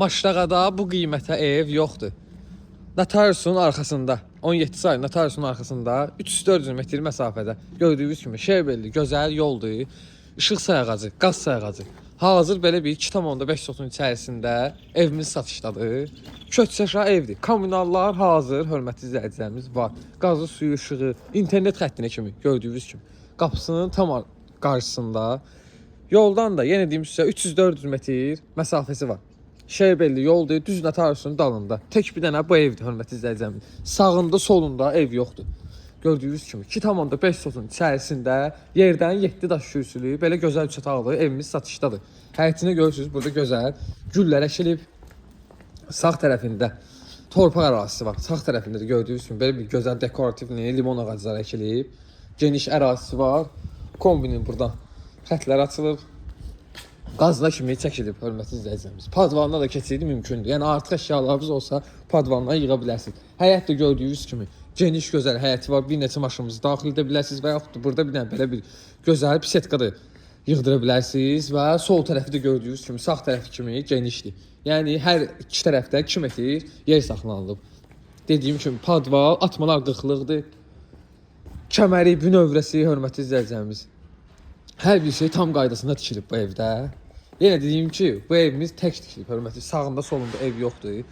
Maşraqada bu qiymətə ev yoxdur. Notariusun arxasında, 17 sayı Notariusun arxasında 300-400 metr məsafədə gördüyünüz kimi Şerbelli gözəl yoldur. İşıq sayğacı, qaz sayğacı. Hazır belə bir 2,5 sotun içərisində evimiz satışdadır. Köçəşə evdir. Kommunallar hazır, hörmətli izləyicilərimiz var. Qazı, suyu, işığı, internet xəttinə kimi gördüyünüz kimi. Qapısının tam qarşısında. Yoldan da yenə deyim sizə 300-400 metr məsafəsi var. Şerbelli yoldur, düz Notariusun dalında. Tək bir dənə bu evdir, hörmətli izləyicilərimiz. Sağında, solunda ev yoxdur. Gördüyünüz kimi 2,5 sotun içərisində yerdən 7 daş kürsülü, belə gözəl üç otaqlı evimiz satışdadır. Həyətinə görürsünüz, burada gözəl güllər əkilib. Sağ tərəfində torpaq ərazisi var. Sağ tərəfində də gördüyünüz kimi belə bir gözəl dekorativ limon ağacları əkilib. Geniş ərazisi var. Kombinin burada xətlər açılıb. Qazla kimi çəkilib, hörmətli izləyicilərimiz. Padvanına da keçidi mümkündür. Yəni artıq əşyalarınız olsa padvanına yığa bilərsiniz. Həyət də gördüyünüz kimi geniş gözəl həyəti var. Bir neçə maşınınızı daxil edə bilərsiniz və yaxud da burada bir dənə belə bir gözəl pisetka da yığdıra bilərsiniz və sol tərəfi də gördüyünüz kimi sağ tərəfi kimi genişdir. Yəni hər iki tərəfdə 2 metr yer saxlanılıb. Dediyim kimi padval, atmalar 40-lıqdır. Kəməri, bünövrəsi, hörmətli izləyicilərimiz. Hər bir şey tam qaydasında tikilib bu evdə. Yenə dediyim ki, bu evimiz tək tikilib, hörmətli. Sağında, solunda ev yoxdur.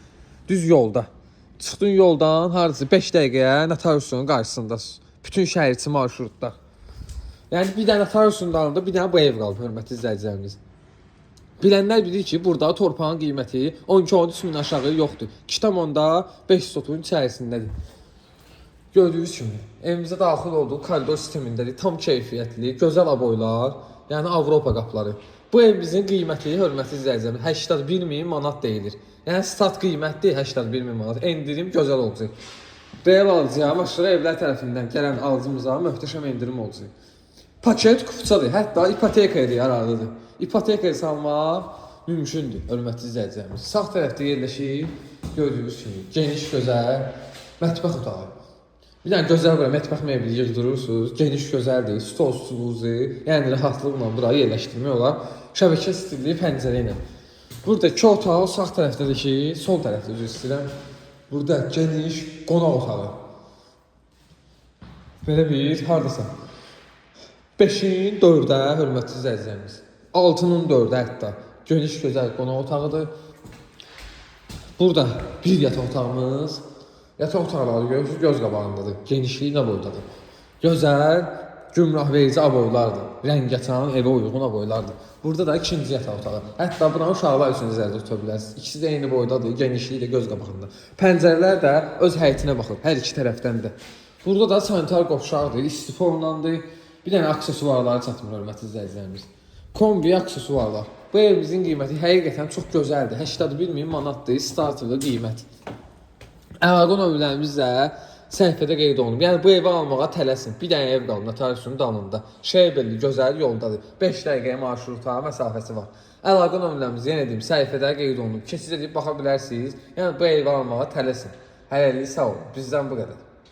Düz yolda. Çıxdın yoldan, hardasa 5 dəqiqəyə Notariusun qarşısında. Bütün şəhər içi marşrutlar. Yəni bir dənə Notariusun dalında bir dənə bu ev qalıb, hörmətli izləyicilərimiz. Bilənlər bilir ki, burada torpağın qiyməti 12-13 min aşağı yoxdur. 2,5 sotun içərisindədir. Gördüyünüz kimi evimizə daxil olduğu koridor sistemindədir. Tam keyfiyyətli, gözəl aboylar, yəni Avropa qapıları. Bu evimizin qiyməti, hörmətli izləyicilərimiz, 81 min manat deyilir. Yəni start qiymətdir 81 min manat. Endirim gözəl olacaq. Real alıcıya, başqa evlər tərəfindən gələn alıcımıza möhtəşəm endirim olacaq. Paket kupçadır, hətta ipoteka edir aradadır. İpoteka salmaq mümkündür, hörmətli izləyicilərimiz. Sağ tərəfdə yerləşir, gördüyünüz kimi geniş, gözəl mətbəx otağı. Bir dənə gözəl bura mətbəx mebeli yığdırırsınız, geniş gözəldir, stol stuluzu, yəni rahatlıqla bura yerləşdirmək olar. Şəbəkə stilli pəncərə ilə. Burada 2 otaq sağ tərəfdədir ki, sol tərəfdə üzr istəyirəm. Burada geniş qonaq otağı. Belə bir hardasa 5-in 4-ə, hörmətli izləyicilərimiz. 6-nın 4-ə hətta geniş gözəl qonaq otağıdır. Burada bir yataq otağımız. Yataq otaqları görürsünüz, göz qabağındadır. Genişliyi nə boydadır. Gözəl, gümrah verici aboylardır. Rəngəçan, evə uyğun aboylardır. Burada da ikinci yataq otağı. Hətta buna uşaqlar üçün nəzərdə tuta bilərsiniz. İkisi də eyni boydadır, genişliyi də göz qabağında. Pəncərələr də öz həyətinə baxır, hər iki tərəfdən də. Burada da sanitar qovşaqdır, istifa olunandır. Bir dənə aksesuarları çatmır, hörmətli izləyicilərimiz. Kombi aksesuarlar. Bu evimizin qiyməti həqiqətən çox gözəldir. 81 min manatdır, startlı qiymət. Əlaqə nömrələrimiz də səhifədə qeyd olunub. Yəni bu evi almağa tələsin. Bir dənə ev qalıb Notariusun dalında. Şerbelli gözəl yoldadır. 5 dəqiqəyə marşruta məsafəsi var. Əlaqə nömrələrimiz yenə deyim səhifədə qeyd olunub. Keçid edib baxa bilərsiniz. Yəni bu evi almağa tələsin. Hələlik sağ olun. Bizdən bu qədər.